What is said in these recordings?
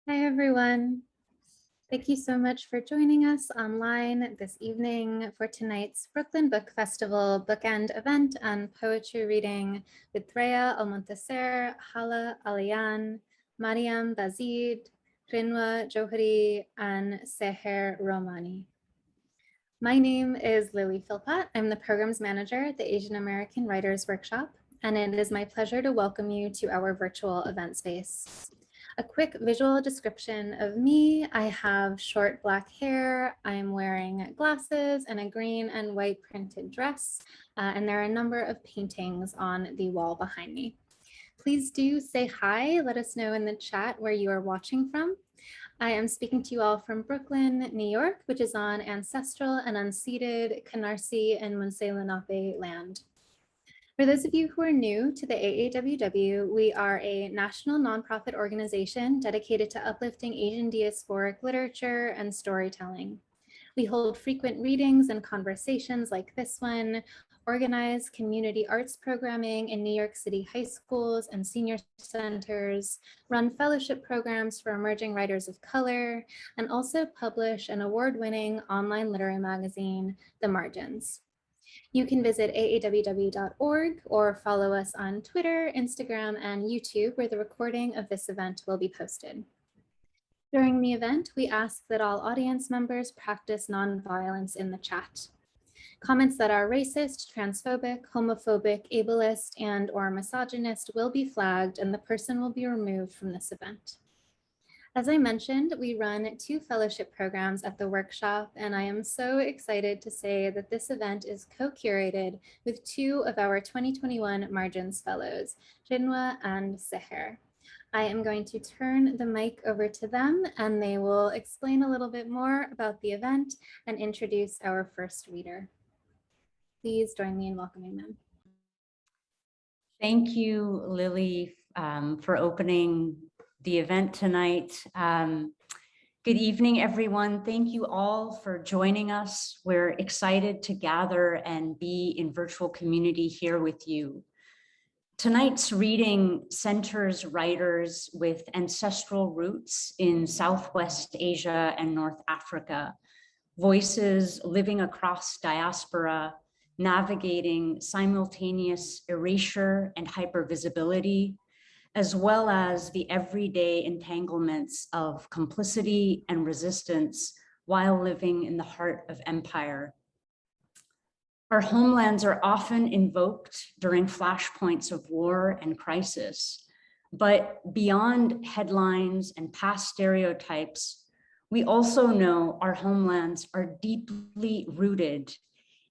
Hi, everyone. Thank you so much for joining us online this evening for tonight's Brooklyn Book Festival Bookend event and poetry reading with Threa Almontaser, Hala Alyan, Mariam Bazeed, Ghinwa Jawhari, and Sahar Romani. My name is Lily Philpott. I'm the programs manager at the Asian American Writers Workshop, and it is my pleasure to welcome you to our virtual event space. A quick visual description of me. I have short black hair. I'm wearing glasses and a green and white printed dress. And there are a number of paintings on the wall behind me. Please do say hi. Let us know in the chat where you are watching from. I am speaking to you all from Brooklyn, New York, which is on ancestral and unceded Canarsie and Munsee Lenape land. For those of you who are new to the AAWW, we are a national nonprofit organization dedicated to uplifting Asian diasporic literature and storytelling. We hold frequent readings and conversations like this one, organize community arts programming in New York City high schools and senior centers, run fellowship programs for emerging writers of color, and also publish an award-winning online literary magazine, The Margins. You can visit aaww.org or follow us on Twitter, Instagram, and YouTube, where the recording of this event will be posted. During the event, we ask that all audience members practice nonviolence in the chat. Comments that are racist, transphobic, homophobic, ableist, and/or misogynist will be flagged, and the person will be removed from this event. As I mentioned, we run 2 fellowship programs at the workshop, and I am so excited to say that this event is co-curated with 2 of our 2021 Margins Fellows, Ghinwa and Sahar. I am going to turn the mic over to them, and they will explain a little bit more about the event and introduce our first reader. Please join me in welcoming them. Thank you, Lily, for opening the event tonight. Good evening, everyone. Thank you all for joining us. We're excited to gather and be in virtual community here with you. Tonight's reading centers writers with ancestral roots in Southwest Asia and North Africa, voices living across diaspora, navigating simultaneous erasure and hypervisibility, as well as the everyday entanglements of complicity and resistance while living in the heart of empire. Our homelands are often invoked during flashpoints of war and crisis, but beyond headlines and past stereotypes, we also know our homelands are deeply rooted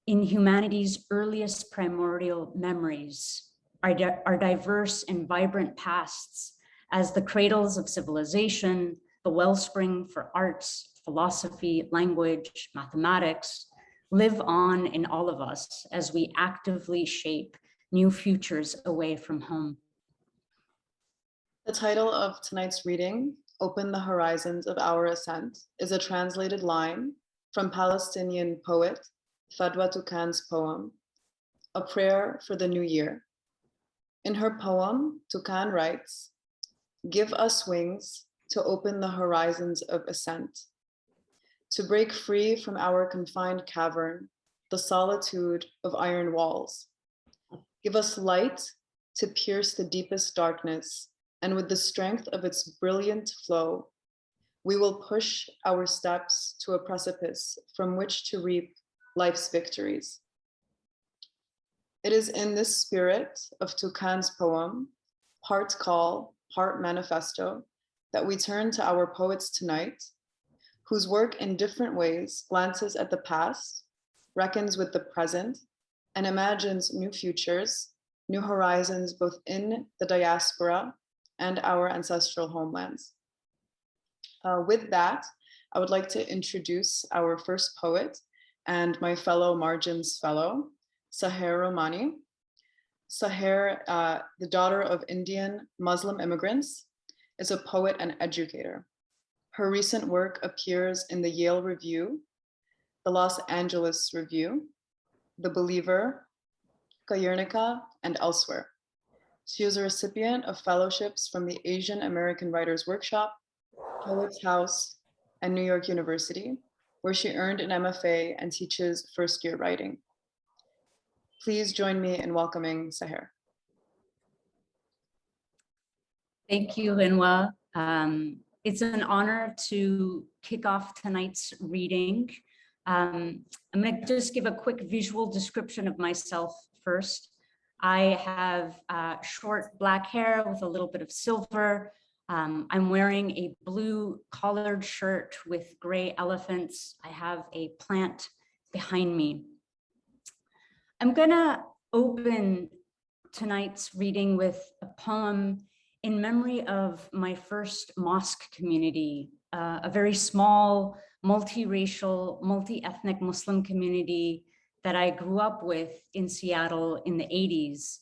in humanity's earliest primordial memories, our diverse and vibrant pasts as the cradles of civilization, the wellspring for arts, philosophy, language, mathematics, live on in all of us as we actively shape new futures away from home. The title of tonight's reading, Open the Horizons of Our Ascent, is a translated line from Palestinian poet Fadwa Touqan's poem, A Prayer for the New Year. In her poem, Touqan writes, "Give us wings to open the horizons of ascent, to break free from our confined cavern, the solitude of iron walls. Give us light to pierce the deepest darkness, and with the strength of its brilliant flow, we will push our steps to a precipice from which to reap life's victories." It is in this spirit of Touqan's poem, part call, part manifesto, that we turn to our poets tonight, whose work in different ways glances at the past, reckons with the present, and imagines new futures, new horizons, both in the diaspora and our ancestral homelands. With that, I would like to introduce our first poet and my fellow Margins Fellow, Sahar Romani. Sahar, the daughter of Indian Muslim immigrants, is a poet and educator. Her recent work appears in the Yale Review, the Los Angeles Review, The Believer, Guernica, and elsewhere. She is a recipient of fellowships from the Asian American Writers Workshop, Poets House, and New York University, where she earned an MFA and teaches first-year writing. Please join me in welcoming Sahar. Thank you, Ghinwa. It's an honor to kick off tonight's reading. I'm going to just give a quick visual description of myself first. I have short black hair with a little bit of silver. I'm wearing a blue collared shirt with gray elephants. I have a plant behind me. I'm going to open tonight's reading with a poem in memory of my first mosque community, a very small, multiracial, multi-ethnic Muslim community that I grew up with in Seattle in the 80s.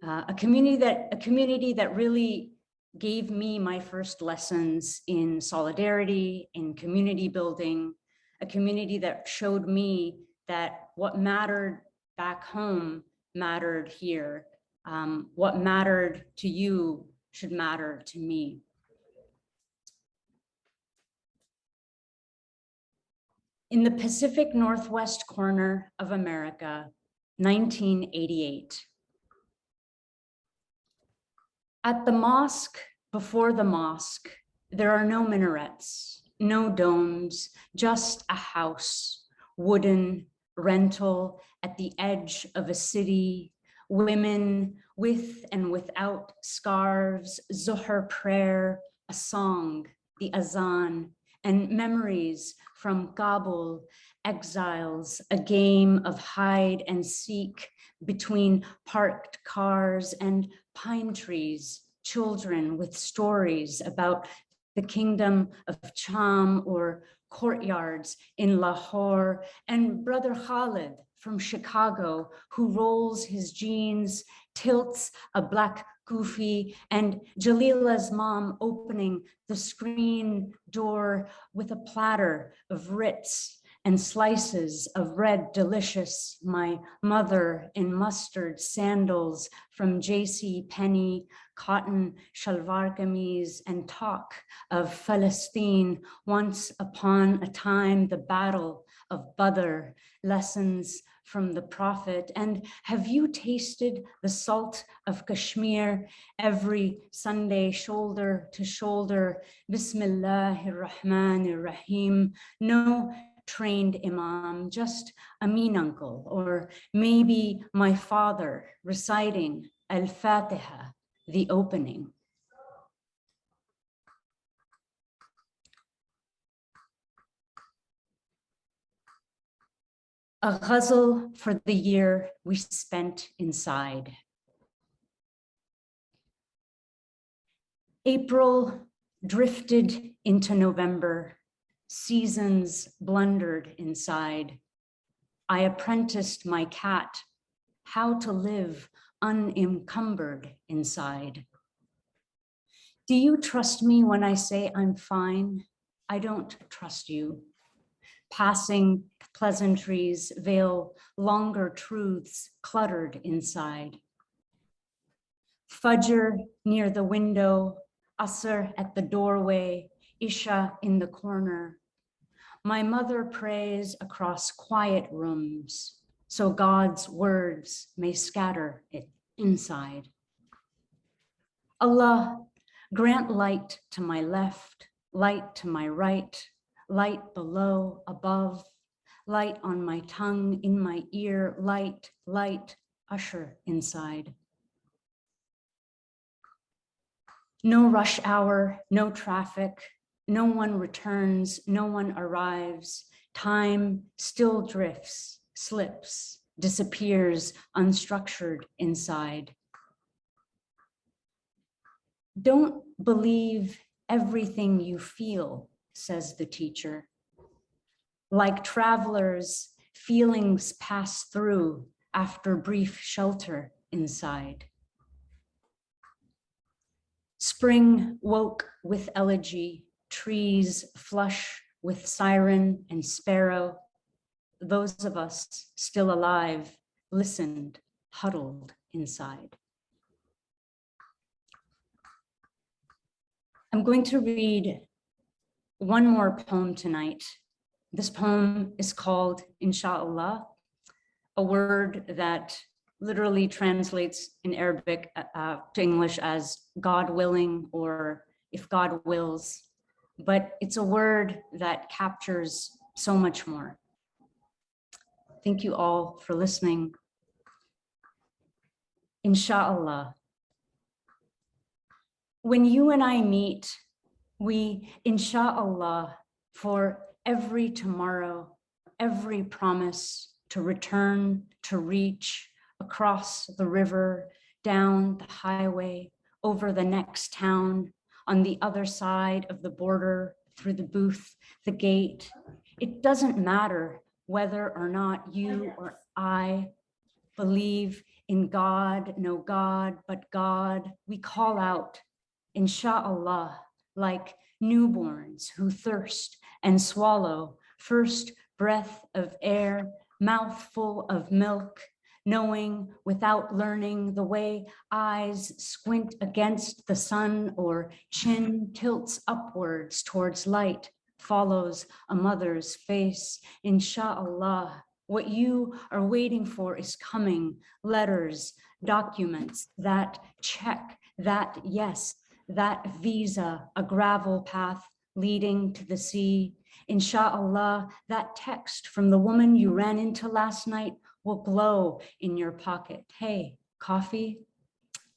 A community that really gave me my first lessons in solidarity, in community building, a community that showed me that what mattered back home mattered here. What mattered to you should matter to me. In the Pacific Northwest corner of America, 1988. At the mosque, before the mosque, there are no minarets, no domes, just a house, wooden, rental at the edge of a city, women with and without scarves, Zuhr prayer, a song, the azan, and memories from Kabul, exiles, a game of hide and seek between parked cars and pine trees, children with stories about the kingdom of Cham or courtyards in Lahore, and brother Khalid from Chicago, who rolls his jeans, tilts a black kufi, and Jalila's mom opening the screen door with a platter of Ritz and slices of red delicious, my mother in mustard sandals from J.C. Penney, cotton shalwar kameez, and talk of Palestine, once upon a time, the battle of Badr, lessons from the Prophet. And have you tasted the salt of Kashmir every Sunday, shoulder to shoulder? Bismillahir Rahmanir Rahim. No trained imam, just a mean uncle, or maybe my father reciting Al-Fatiha, the opening. A ghazal for the year we spent inside. April drifted into November. Seasons blundered inside. I apprenticed my cat how to live unencumbered inside. Do you trust me when I say I'm fine? I don't trust you. Passing pleasantries veil longer truths cluttered inside. Fajr near the window, Asr at the doorway, Isha in the corner. My mother prays across quiet rooms so God's words may scatter it inside. Allah, grant light to my left, light to my right, light below, above, light on my tongue, in my ear, light, light, usher inside. No rush hour, no traffic, no one returns, no one arrives. Time still drifts, slips, disappears, unstructured inside. Don't believe everything you feel, says the teacher. Like travelers, feelings pass through after brief shelter inside. Spring woke with elegy, trees flush with siren and sparrow. Those of us still alive listened, huddled inside. I'm going to read one more poem tonight. This poem is called Insha'Allah, a word that literally translates in Arabic to English as God willing or if God wills, but it's a word that captures so much more. Thank you all for listening. Insha'Allah. When you and I meet, we insha'Allah for every tomorrow, every promise to return, to reach across the river, down the highway, over the next town, on the other side of the border, through the booth, the gate. It doesn't matter whether or not you or I believe in God, no God, but God. We call out, Insha'Allah, like newborns who thirst and swallow first breath of air, mouthful of milk, knowing without learning the way eyes squint against the sun or chin tilts upwards towards light, follows a mother's face. Insha'Allah, what you are waiting for is coming. Letters, documents, that check, that yes, that visa, a gravel path leading to the sea. Insha'Allah, that text from the woman you ran into last night will glow in your pocket. Hey, coffee?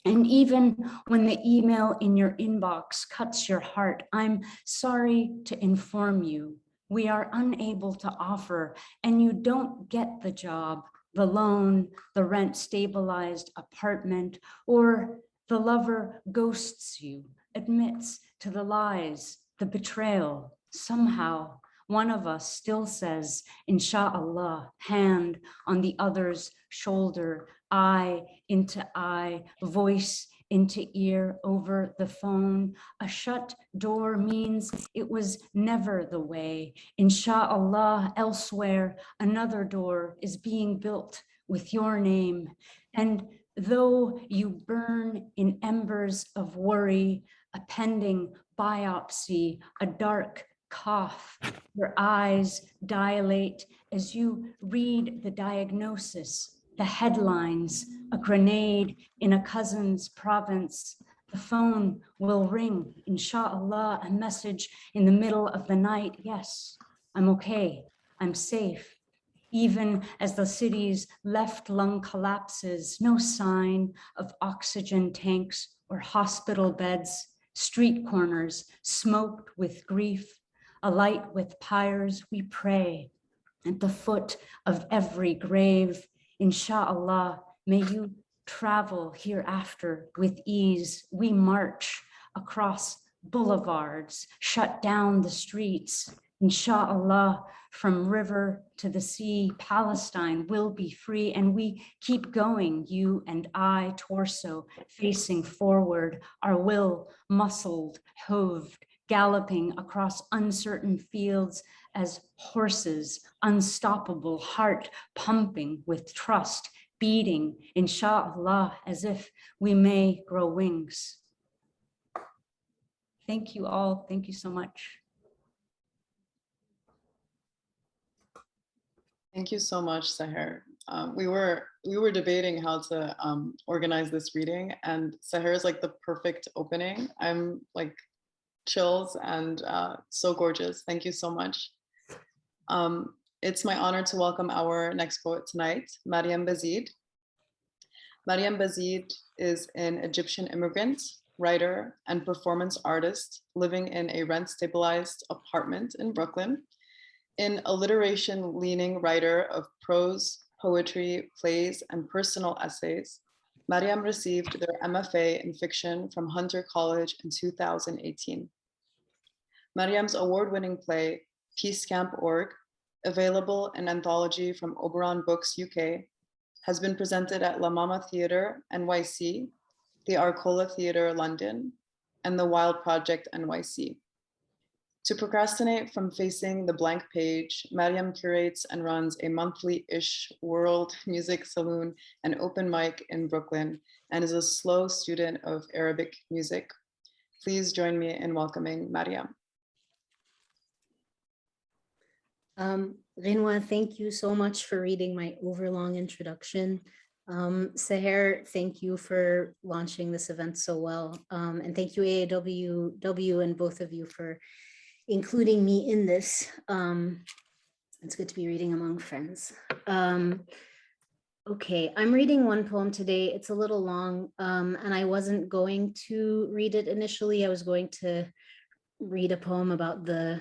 And even when the email in your inbox cuts your heart, I'm sorry to inform you, we are unable to offer, and you don't get the job, the loan, the rent stabilized apartment, or the lover ghosts you, admits to the lies, the betrayal. Somehow, one of us still says, Insha'Allah, hand on the other's shoulder, eye into eye, voice into ear over the phone. A shut door means it was never the way. Insha'Allah, elsewhere, another door is being built with your name. And though you burn in embers of worry, a pending biopsy, a dark cough, your eyes dilate as you read the diagnosis, the headlines, a grenade in a cousin's province. The phone will ring, Insha'Allah, a message in the middle of the night. Yes, I'm okay, I'm safe. Even as the city's left lung collapses, no sign of oxygen tanks or hospital beds, street corners smoked with grief, alight with pyres, we pray at the foot of every grave. Insha'Allah, may you travel hereafter with ease. We march across boulevards, shut down the streets. Insha'Allah, from river to the sea, Palestine will be free, and we keep going, you and I, torso facing forward, our will muscled, hoved, galloping across uncertain fields as horses, unstoppable, heart pumping with trust, beating, Insha'Allah, as if we may grow wings. Thank you all. Thank you so much. Thank you so much, Sahar. We were debating how to organize this reading, and Sahar is like the perfect opening. I'm like chills and so gorgeous. Thank you so much. It's my honor to welcome our next poet tonight, Mariam Bazeed. Mariam Bazeed is an Egyptian immigrant, writer, and performance artist living in a rent-stabilized apartment in Brooklyn. An alliteration-leaning writer of prose, poetry, plays, and personal essays, Mariam received their MFA in fiction from Hunter College in 2018. Mariam's award-winning play, Peace Camp Org, available in anthology from Oberon Books UK, has been presented at La Mama Theatre NYC, the Arcola Theatre London, and the Wild Project NYC. To procrastinate from facing the blank page, Mariam curates and runs a monthly-ish world music saloon and open mic in Brooklyn, and is a slow student of Arabic music. Please join me in welcoming Mariam. Ghinwa, thank you so much for reading my overlong introduction. Sahar, thank you for launching this event so well. And thank you AAWW and both of you for including me in this. It's good to be reading among friends. Okay, I'm reading one poem today. It's a little long, and I wasn't going to read it initially. I was going to read a poem about the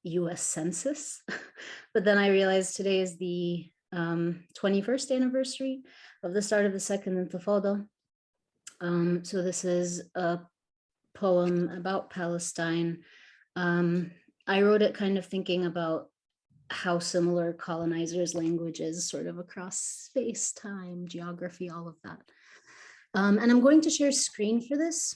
US Census, but then I realized today is the 21st anniversary of the start of the Second Intifada. So this is a poem about Palestine. I wrote it kind of thinking about how similar colonizers' languages sort of across space, time, geography, all of that. And I'm going to share screen for this.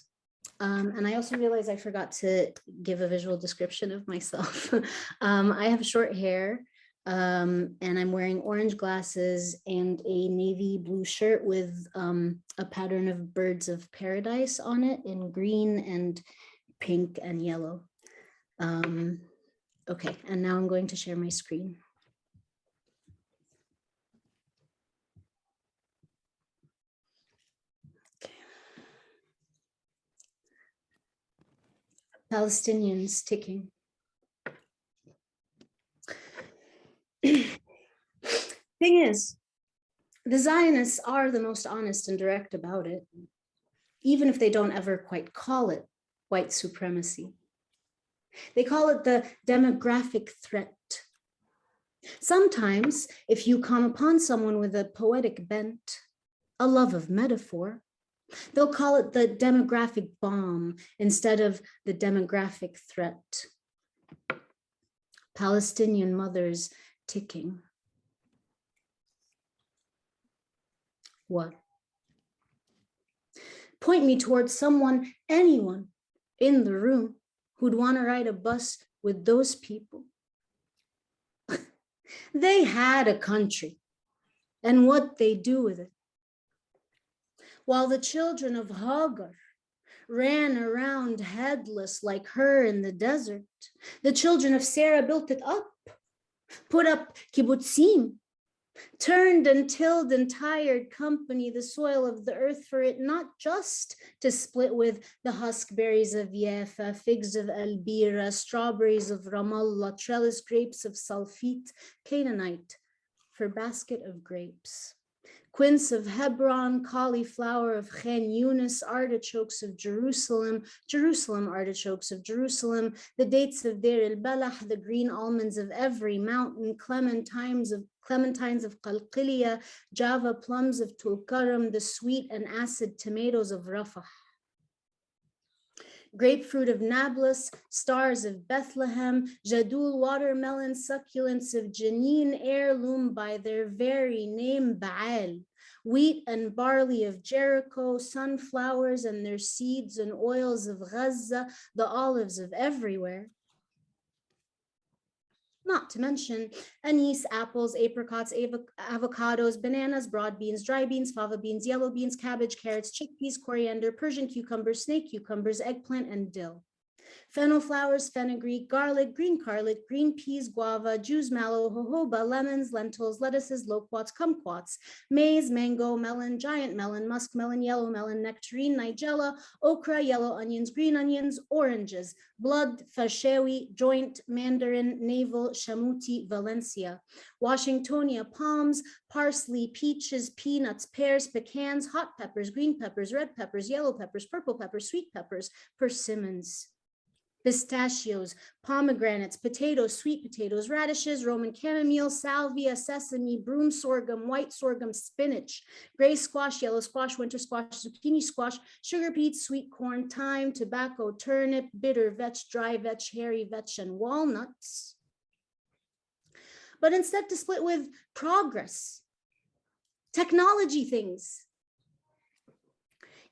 And I also realized I forgot to give a visual description of myself. I have short hair and I'm wearing orange glasses and a navy blue shirt with a pattern of birds of paradise on it in green and pink and yellow. Okay, and now I'm going to share my screen. Okay. Palestinians ticking. Thing is, the Zionists are the most honest and direct about it, even if they don't ever quite call it white supremacy. They call it the demographic threat. Sometimes, if you come upon someone with a poetic bent, a love of metaphor, they'll call it the demographic bomb instead of the demographic threat. Palestinian mothers ticking. What? Point me towards someone, anyone in the room who'd want to ride a bus with those people. They had a country and what they do with it. While the children of Hagar ran around headless like her in the desert, the children of Sarah built it up, put up kibbutzim, turned and tilled in tired company the soil of the earth for it not just to split with the huskberries of Yafa, figs of Albira, strawberries of Ramallah, trellis grapes of Salfit, Canaanite for basket of grapes. Quince of Hebron, cauliflower of Chen Yunis, artichokes of Jerusalem, Jerusalem artichokes of Jerusalem, the dates of Deir el-Balah, the green almonds of every mountain, clementines of Qalqilia, Java plums of Tulkaram, the sweet and acid tomatoes of Rafah. Grapefruit of Nablus, stars of Bethlehem, Jadul watermelon succulents of Jenin, heirloom by their very name, Baal. Wheat and barley of Jericho, sunflowers and their seeds and oils of Gaza, the olives of everywhere. Not to mention anise, apples, apricots, avocados, bananas, broad beans, dry beans, fava beans, yellow beans, cabbage, carrots, chickpeas, coriander, Persian cucumbers, snake cucumbers, eggplant, and dill. Fennel flowers, fenugreek, garlic, green peas, guava, Jew's mallow, jojoba, lemons, lentils, lettuces, loquats, kumquats, maize, mango, melon, giant melon, muskmelon, yellow melon, nectarine, nigella, okra, yellow onions, green onions, oranges, blood, fashewi, joint, mandarin, navel, shamuti, Valencia, Washingtonia, palms, parsley, peaches, peanuts, pears, pecans, hot peppers, green peppers, red peppers, yellow peppers, purple peppers, sweet peppers, persimmons. Pistachios, pomegranates, potatoes, sweet potatoes, radishes, Roman chamomile, salvia, sesame, broom sorghum, white sorghum, spinach, gray squash, yellow squash, winter squash, zucchini squash, sugar beets, sweet corn, thyme, tobacco, turnip, bitter vetch, dry vetch, hairy vetch, and walnuts. But instead to split with progress, technology things,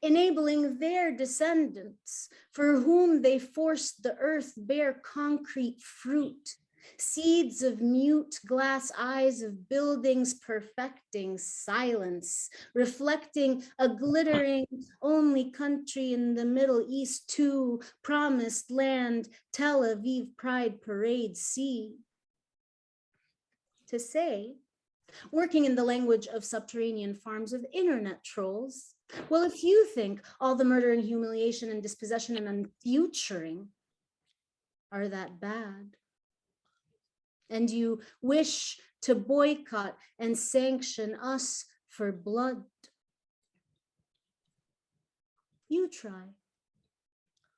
enabling their descendants for whom they forced the earth bear concrete fruit, seeds of mute glass eyes of buildings perfecting silence, reflecting a glittering only country in the Middle East too, promised land, Tel Aviv pride parade, see. to say, working in the language of subterranean farms of internet trolls, well, if you think all the murder and humiliation and dispossession and unfuturing are that bad, and you wish to boycott and sanction us for blood, you try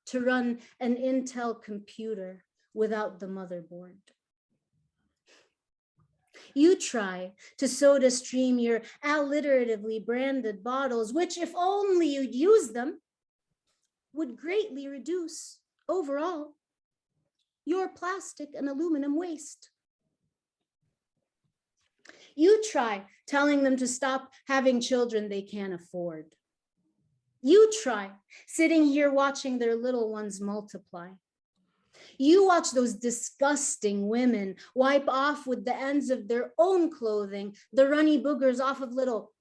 to run an Intel computer without the motherboard. You try to soda stream your alliteratively branded bottles, which, if only you'd use them, would greatly reduce overall your plastic and aluminum waste. You try telling them to stop having children they can't afford. You try sitting here watching their little ones multiply. You watch those disgusting women wipe off with the ends of their own clothing the runny boogers off of little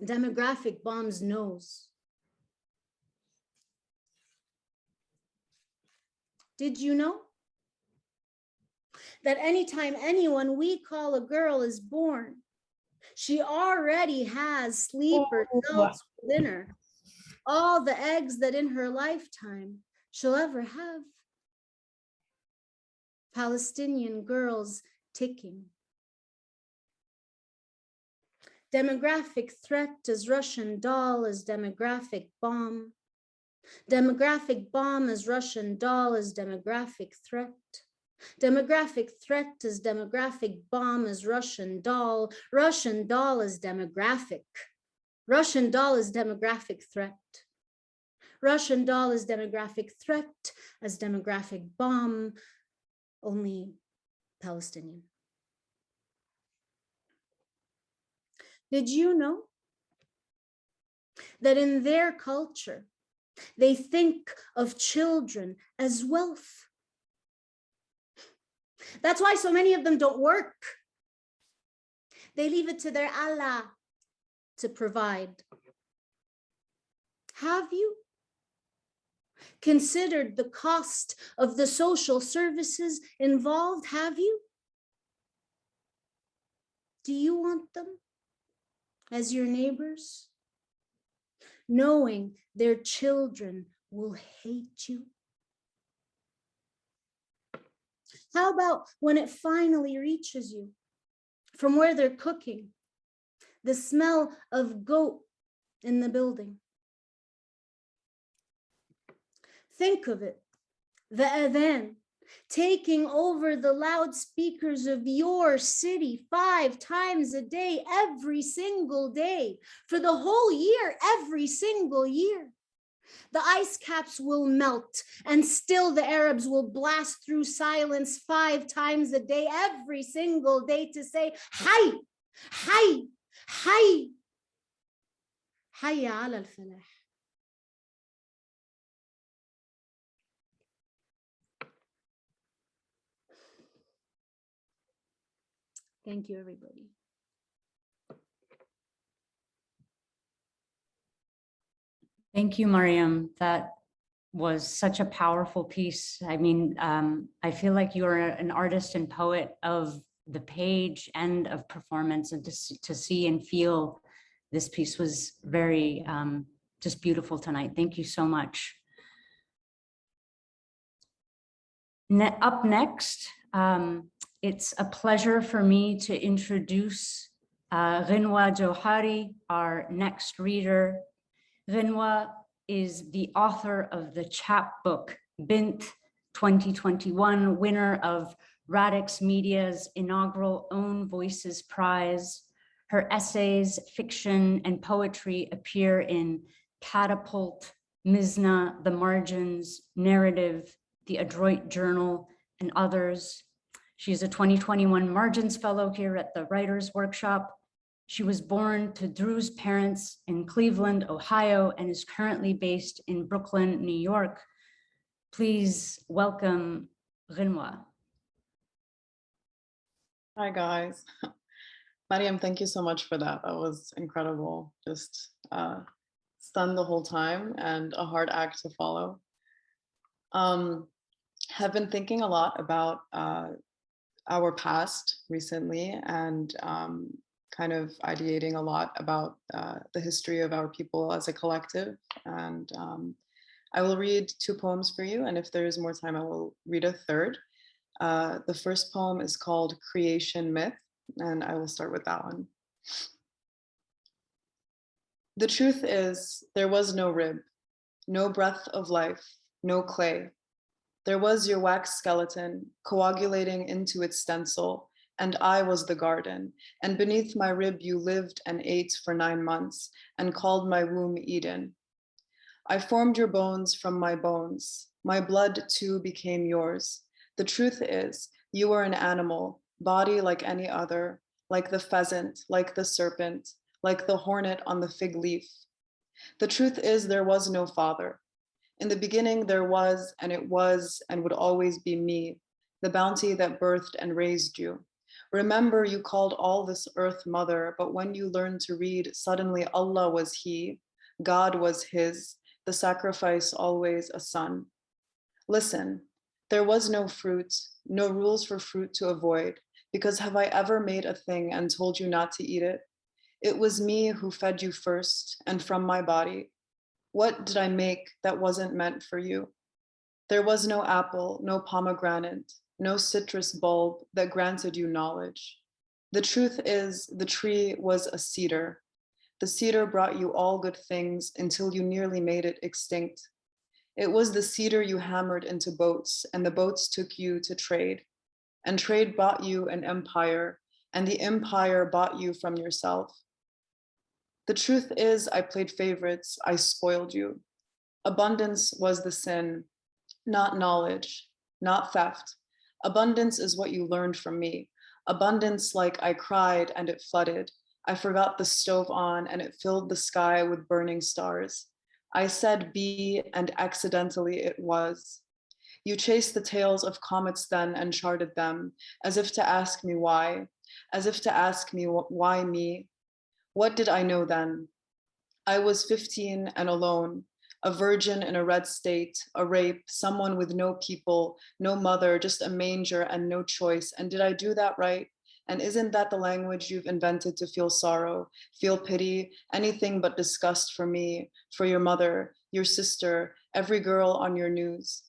demographic bombs' nose. Did you know that anytime anyone we call a girl is born, she already has sleeper cells within her, all the eggs that in her lifetime she'll ever have? Palestinian girls ticking. Demographic threat as Russian doll as demographic bomb. Demographic bomb as Russian doll as demographic threat. Demographic threat as demographic bomb as Russian doll. Russian doll as demographic. Russian doll as demographic threat. Russian doll as demographic threat as demographic bomb, only Palestinian. Did you know that in their culture, they think of children as wealth? That's why so many of them don't work. They leave it to their Allah to provide. Have you considered the cost of the social services involved? Have you? Do you want them as your neighbors, knowing their children will hate you? How about when it finally reaches you from where they're cooking, the smell of goat in the building? Think of it, the adhan taking over the loudspeakers of your city 5 times a day, every single day, for the whole year, every single year. The ice caps will melt, and still the Arabs will blast through silence 5 times a day, every single day, to say, Hay, Hay, Hay, Hayya ala al-falah. Thank you, everybody. Thank you, Mariam. That was such a powerful piece. I mean, I feel like you're an artist and poet of the page and of performance, and to see and feel this piece was very just beautiful tonight. Thank you so much. Up next, it's a pleasure for me to introduce Ghinwa Jawhari, our next reader. Ghinwa is the author of the chapbook Bint 2021, winner of Radix Media's inaugural Own Voices Prize. Her essays, fiction, and poetry appear in Catapult, Mizna, The Margins, Narrative, The Adroit Journal, and others. She is a 2021 Margins Fellow here at the Writers' Workshop. She was born to Drew's parents in Cleveland, Ohio, and is currently based in Brooklyn, New York. Please welcome Ghinwa. Hi, guys. Mariam, thank you so much for that. That was incredible. Just stunned the whole time and a hard act to follow. Have been thinking a lot about our past recently and kind of ideating a lot about the history of our people as a collective. And I will read 2 poems for you, and if there is more time, I will read a third. The first poem is called Creation Myth, and I will start with that one. The truth is, there was no rib, no breath of life, no clay. There was your wax skeleton coagulating into its stencil, and I was the garden, and beneath my rib you lived and ate for 9 months, and called my womb Eden. I formed your bones from my bones. My blood too became yours. The truth is, you are an animal, body like any other, like the pheasant, like the serpent, like the hornet on the fig leaf. The truth is, there was no father. In the beginning, there was and would always be me, the bounty that birthed and raised you. Remember, you called all this earth mother, but when you learned to read, suddenly Allah was He, God was His, the sacrifice always a son. Listen, there was no fruit, no rules for fruit to avoid, because have I ever made a thing and told you not to eat it? It was me who fed you first and from my body. What did I make that wasn't meant for you? There was no apple, no pomegranate, no citrus bulb that granted you knowledge. The truth is, the tree was a cedar. The cedar brought you all good things until you nearly made it extinct. It was the cedar you hammered into boats, and the boats took you to trade. And trade bought you an empire, and the empire bought you from yourself. The truth is, I played favorites, I spoiled you. Abundance was the sin, not knowledge, not theft. Abundance is what you learned from me. Abundance like I cried and it flooded. I forgot the stove on and it filled the sky with burning stars. I said be and accidentally it was. You chased the tails of comets then and charted them, as if to ask me why, as if to ask me why me. What did I know then? I was 15 and alone, a virgin in a red state, a rape, someone with no people, no mother, just a manger and no choice. And did I do that right? And isn't that the language you've invented to feel sorrow, feel pity, anything but disgust for me, for your mother, your sister, every girl on your news?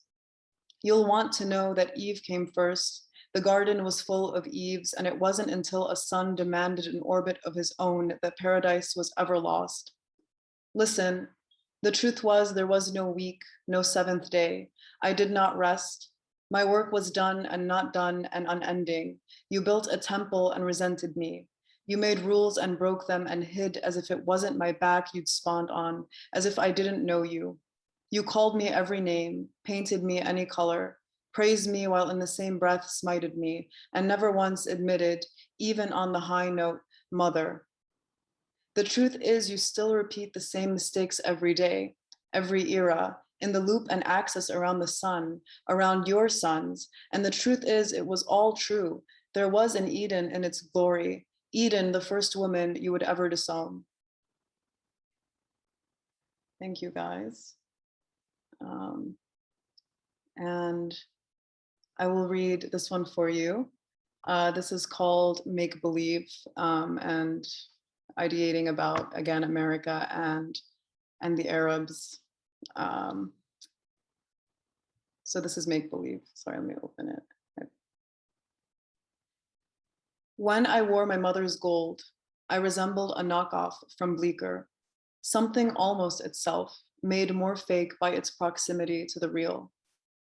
You'll want to know that Eve came first. The garden was full of Eves, and it wasn't until a son demanded an orbit of his own that paradise was ever lost. Listen, the truth was there was no week, no 7th day. I did not rest. My work was done and not done and unending. You built a temple and resented me. You made rules and broke them and hid as if it wasn't my back you'd spawned on, as if I didn't know you. You called me every name, painted me any color, praised me while in the same breath smited me, and never once admitted, even on the high note, mother. The truth is you still repeat the same mistakes every day, every era, in the loop and axis around the sun, around your sons. And the truth is it was all true. There was an Eden in its glory, Eden, the first woman you would ever disown. Thank you, guys. And I will read this one for you. This is called Make Believe, and ideating about, again, America and the Arabs. So this is Make Believe. Sorry, let me open it. Okay. When I wore my mother's gold, I resembled a knockoff from Bleecker, something almost itself, made more fake by its proximity to the real.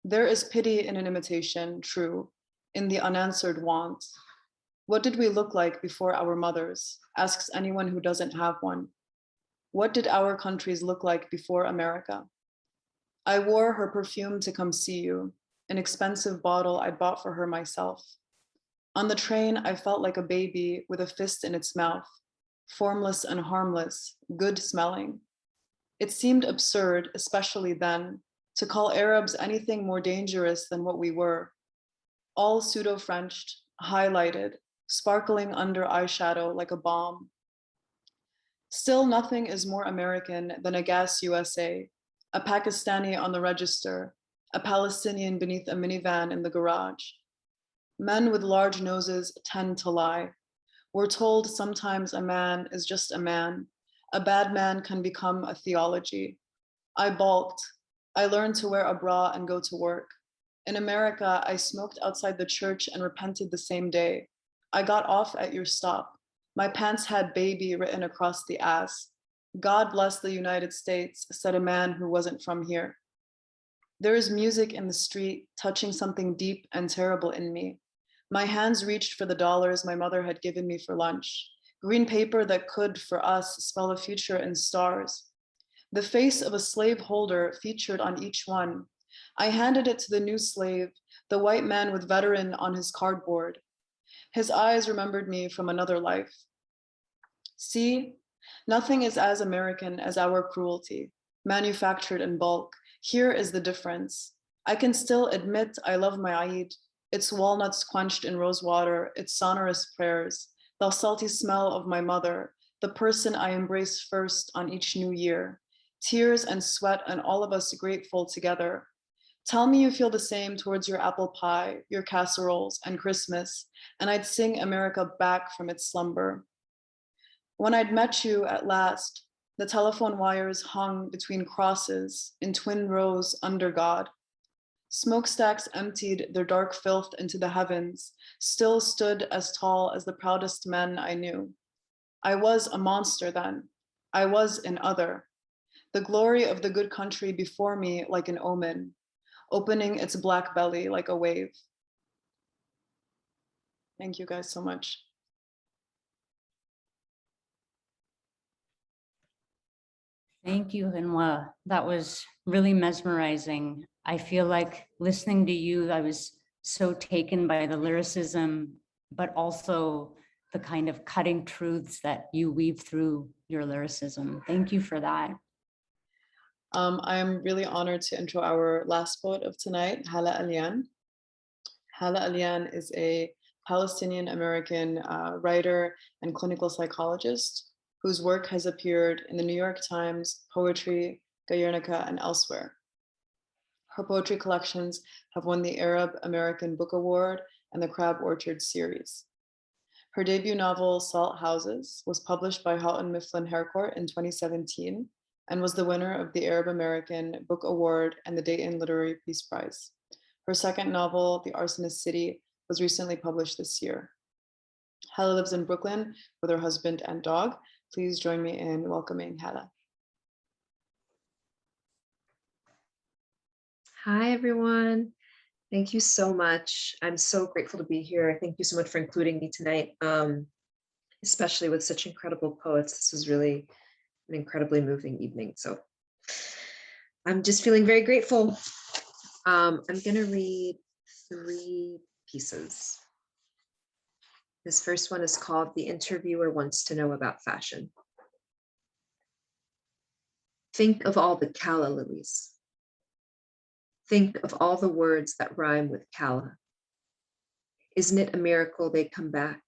There is pity in an imitation, true, in the unanswered want. What did we look like before our mothers? Asks anyone who doesn't have one. What did our countries look like before America? I wore her perfume to come see you, an expensive bottle I'd bought for her myself. On the train, I felt like a baby with a fist in its mouth, formless and harmless, good smelling. It seemed absurd, especially then, to call Arabs anything more dangerous than what we were. All pseudo-Frenched, highlighted, sparkling under eyeshadow like a bomb. Still, nothing is more American than a gas USA, a Pakistani on the register, a Palestinian beneath a minivan in the garage. Men with large noses tend to lie. We're told sometimes a man is just a man. A bad man can become a theology. I balked. I learned to wear a bra and go to work. In America, I smoked outside the church and repented the same day. I got off at your stop. My pants had baby written across the ass. God bless the United States, said a man who wasn't from here. There is music in the street, touching something deep and terrible in me. My hands reached for the dollars my mother had given me for lunch. Green paper that could, for us, spell a future in stars. The face of a slave holder featured on each one. I handed it to the new slave, the white man with veteran on his cardboard. His eyes remembered me from another life. See, nothing is as American as our cruelty, manufactured in bulk. Here is the difference. I can still admit I love my Eid, its walnuts quenched in rose water, its sonorous prayers, the salty smell of my mother, the person I embrace first on each new year, tears and sweat and all of us grateful together. Tell me you feel the same towards your apple pie, your casseroles, and Christmas, and I'd sing America back from its slumber. When I'd met you at last, the telephone wires hung between crosses in twin rows under God. Smokestacks emptied their dark filth into the heavens, still stood as tall as the proudest men I knew. I was a monster then. I was an other. The glory of the good country before me like an omen, opening its black belly like a wave. Thank you guys so much. Thank you, Ghinwa. That was really mesmerizing. I feel like listening to you, I was so taken by the lyricism, but also the kind of cutting truths that you weave through your lyricism. Thank you for that. I am really honored to intro our last poet of tonight, Hala Alyan. Hala Alyan is a Palestinian American writer and clinical psychologist whose work has appeared in the New York Times, Poetry, Guernica, and elsewhere. Her poetry collections have won the Arab American Book Award and the Crab Orchard series. Her debut novel, Salt Houses, was published by Houghton Mifflin Harcourt in 2017 and was the winner of the Arab American Book Award and the Dayton Literary Peace Prize. Her second novel, The Arsonist City, was recently published this year. Hala lives in Brooklyn with her husband and dog. Please join me in welcoming Hala. Hi, everyone. Thank you so much. I'm so grateful to be here. Thank you so much for including me tonight, especially with such incredible poets. This was really an incredibly moving evening. So I'm just feeling very grateful. I'm going to read 3 pieces. This first one is called The Interviewer Wants to Know About Fashion. Think of all the calla lilies. Think of all the words that rhyme with calla. Isn't it a miracle they come back?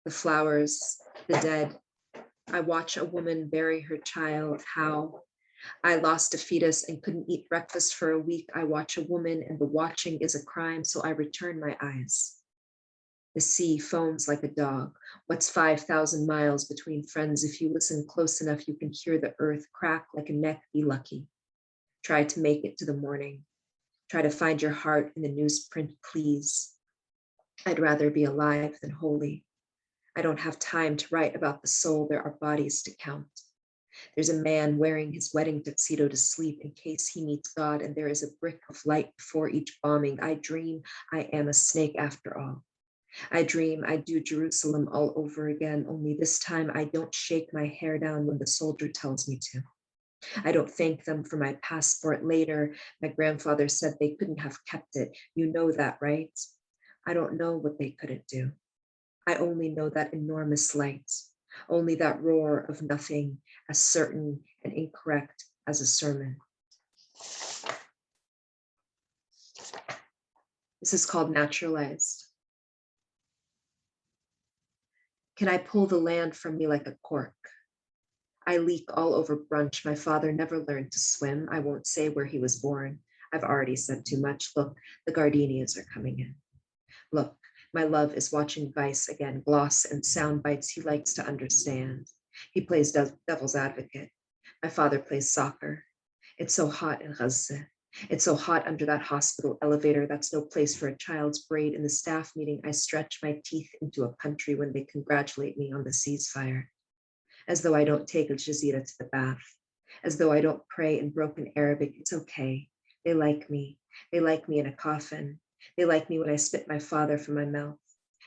The flowers, the dead. I watch a woman bury her child. How? I lost a fetus and couldn't eat breakfast for a week. I watch a woman and the watching is a crime, so I return my eyes. The sea foams like a dog. What's 5,000 miles between friends? If you listen close enough, you can hear the earth crack like a neck. Be lucky. Try to make it to the morning. Try to find your heart in the newsprint, please. I'd rather be alive than holy. I don't have time to write about the soul. There are bodies to count. There's a man wearing his wedding tuxedo to sleep in case he meets God, and there is a brick of light before each bombing. I dream I am a snake after all. I dream I do Jerusalem all over again, only this time I don't shake my hair down when the soldier tells me to. I don't thank them for my passport later. My grandfather said they couldn't have kept it. You know that, right? I don't know what they couldn't do. I only know that enormous light, only that roar of nothing as certain and incorrect as a sermon. This is called Naturalized. Can I pull the land from me like a cork? I leak all over brunch. My father never learned to swim. I won't say where he was born. I've already said too much. Look, the gardenias are coming in. Look, My love is watching Vice again, gloss and sound bites he likes to understand. He plays devil's advocate. My father plays soccer. It's so hot in Gaza. It's so hot under that hospital elevator. That's no place for a child's braid. In the staff meeting, I stretch my teeth into a country when they congratulate me on the ceasefire. As though I don't take a jazeera to the bath. As though I don't pray in broken Arabic. It's okay. They like me. They like me in a coffin. They like me when I spit my father from my mouth.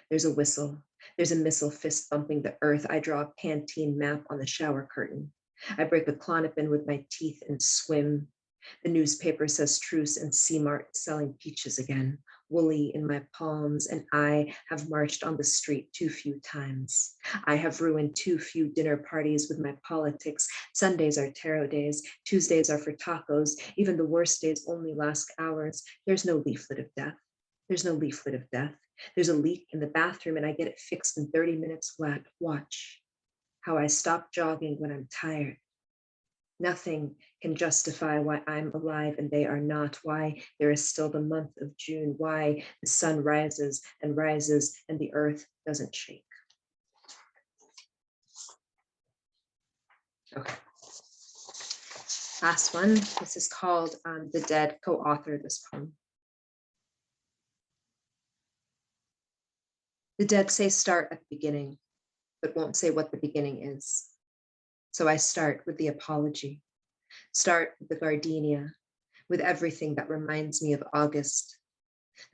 There's a whistle. There's a missile fist bumping the earth. I draw a Pantene map on the shower curtain. I break a Klonopin with my teeth and swim. The newspaper says truce and C-Mart selling peaches again, woolly in my palms, and I have marched on the street too few times. I have ruined too few dinner parties with my politics. Sundays are tarot days. Tuesdays are for tacos. Even the worst days only last hours. There's no leaflet of death. There's no leaflet of death. There's a leak in the bathroom and I get it fixed in 30 minutes flat. Watch how I stop jogging when I'm tired. Nothing can justify why I'm alive and they are not, why there is still the month of June, why the sun rises and the earth doesn't shake. Okay. Last one, this is called The Dead co-authored this poem. The dead say start at the beginning, but won't say what the beginning is. So I start with the apology, start with the gardenia, with everything that reminds me of August.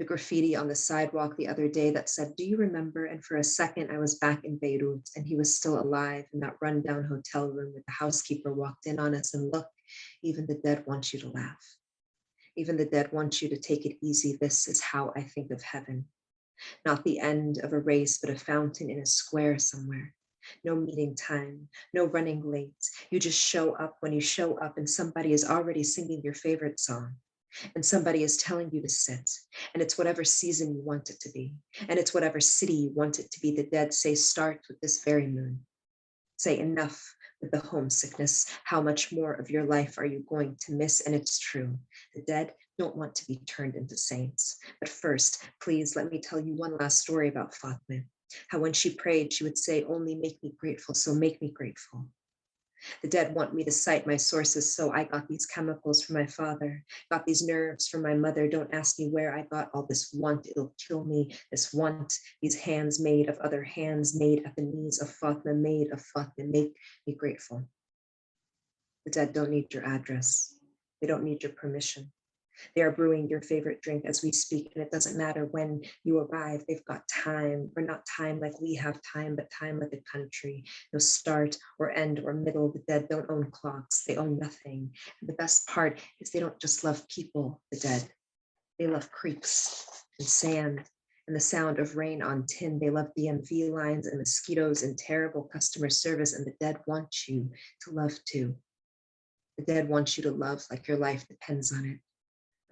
The graffiti on the sidewalk the other day that said, do you remember? And for a second I was back in Beirut and he was still alive in that rundown hotel room where the housekeeper walked in on us and look, even the dead want you to laugh. Even the dead want you to take it easy. This is how I think of heaven. Not the end of a race, but a fountain in a square somewhere. No meeting time, no running late. You just show up when you show up and somebody is already singing your favorite song. And somebody is telling you to sit. And it's whatever season you want it to be. And it's whatever city you want it to be. The dead say start with this very moon. Say enough with the homesickness. How much more of your life are you going to miss? And it's true. The dead don't want to be turned into saints. But first, please let me tell you one last story about Fatma. How when she prayed, she would say, only make me grateful, so make me grateful. The dead want me to cite my sources, so I got these chemicals from my father, got these nerves from my mother. Don't ask me where I got all this want, it'll kill me, this want, these hands made of other hands, made at the knees of Fatma, made of Fatma, make me grateful. The dead don't need your address. They don't need your permission. They are brewing your favorite drink as we speak, and it doesn't matter when you arrive. They've got time, or not time like we have time, but time like a country. No start or end or middle. The dead don't own clocks. They own nothing. And the best part is they don't just love people, the dead. They love creeks and sand and the sound of rain on tin. They love DMV lines and mosquitoes and terrible customer service, and the dead want you to love too. The dead want you to love like your life depends on it.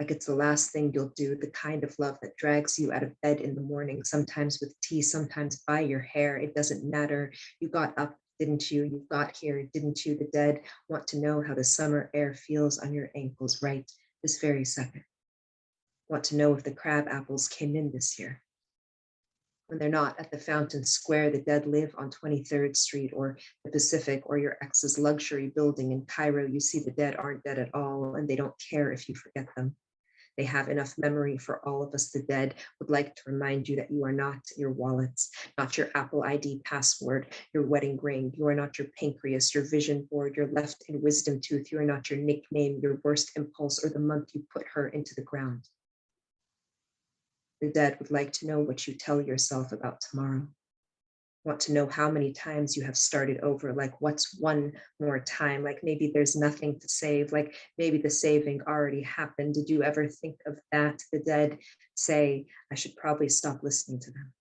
Like it's the last thing you'll do, the kind of love that drags you out of bed in the morning, sometimes with tea, sometimes by your hair. It doesn't matter. You got up, didn't you? You got here, didn't you? The dead want to know how the summer air feels on your ankles right this very second. Want to know if the crab apples came in this year. When they're not at the Fountain Square, the dead live on 23rd Street or the Pacific or your ex's luxury building in Cairo. You see the dead aren't dead at all, and they don't care if you forget them. They have enough memory for all of us. The dead would like to remind you that you are not your wallets, not your Apple ID password, your wedding ring. You are not your pancreas, your vision board, your left and wisdom tooth. You are not your nickname, your worst impulse, or the month you put her into the ground. The dead would like to know what you tell yourself about tomorrow. Want to know how many times you have started over, like what's one more time, like maybe there's nothing to save, like maybe the saving already happened. Did you ever think of that? The dead say, I should probably stop listening to them.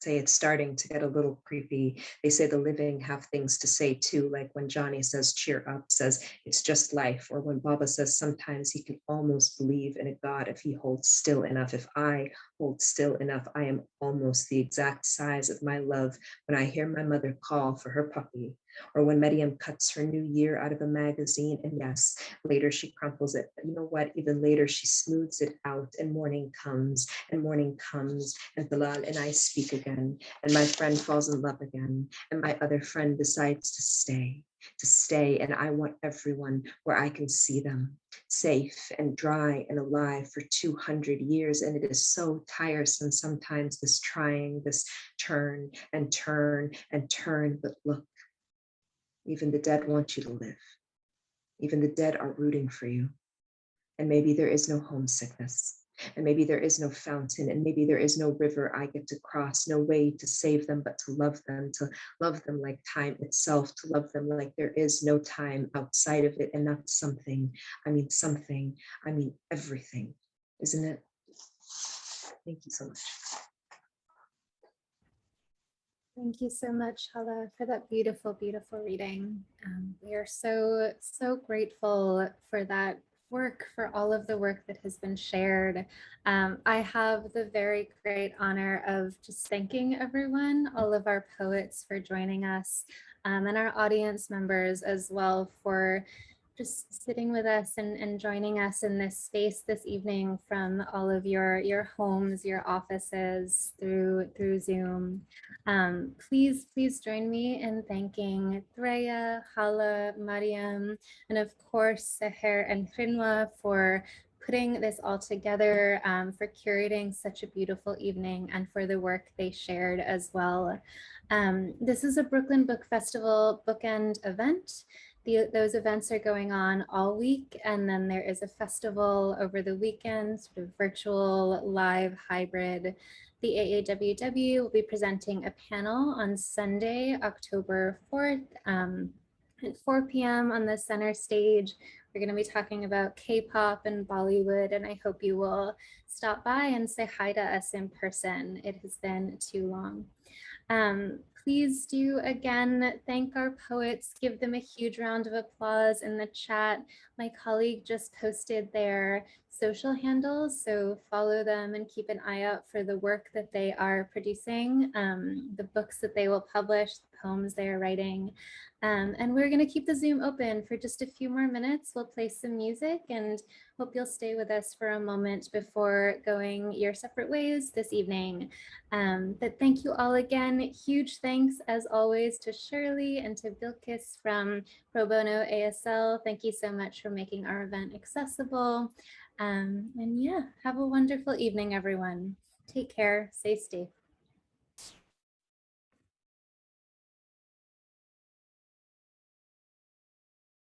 Say it's starting to get a little creepy. They say the living have things to say too, like when Johnny says, cheer up, says, it's just life. Or when Baba says, sometimes he can almost believe in a God if he holds still enough. If I hold still enough. I am almost the exact size of my love when I hear my mother call for her puppy, or when Mariam cuts her new year out of a magazine, and yes, later she crumples it, but you know what, even later she smooths it out, and morning comes, and Bilal and I speak again, and my friend falls in love again, and my other friend decides to stay, and I want everyone where I can see them, safe and dry and alive for 200 years. And it is so tiresome sometimes, this trying, this turn and turn and turn. But look, even the dead want you to live. Even the dead are rooting for you. And maybe there is no homesickness. And maybe there is no fountain, and maybe there is no river I get to cross, no way to save them, but to love them like time itself, to love them like there is no time outside of it, and not something, I mean everything, isn't it? Thank you so much. Thank you so much, Hala, for that beautiful, beautiful reading. We are so, so grateful for that work, for all of the work that has been shared. I have the very great honor of just thanking everyone, all of our poets for joining us, and our audience members as well for just sitting with us and joining us in this space this evening from all of your homes, your offices, through Zoom. Please join me in thanking Threa, Hala, Mariam, and of course Sahar and Ghinwa for putting this all together, for curating such a beautiful evening, and for the work they shared as well. This is a Brooklyn Book Festival bookend event. Those events are going on all week, and then there is a festival over the weekend, sort of virtual, live, hybrid. The AAWW will be presenting a panel on Sunday, October 4th at 4 p.m. on the center stage. We're going to be talking about K-pop and Bollywood, and I hope you will stop by and say hi to us in person. It has been too long. Please do again thank our poets, give them a huge round of applause in the chat. My colleague just posted their social handles, so follow them and keep an eye out for the work that they are producing, the books that they will publish, the poems they are writing. And we're going to keep the Zoom open for just a few more minutes. We'll play some music and hope you'll stay with us for a moment before going your separate ways this evening. But thank you all again. Huge thanks as always to Shirley and to Bilkis from Pro Bono ASL. Thank you so much for making our event accessible. And yeah, have a wonderful evening, everyone. Take care, stay safe.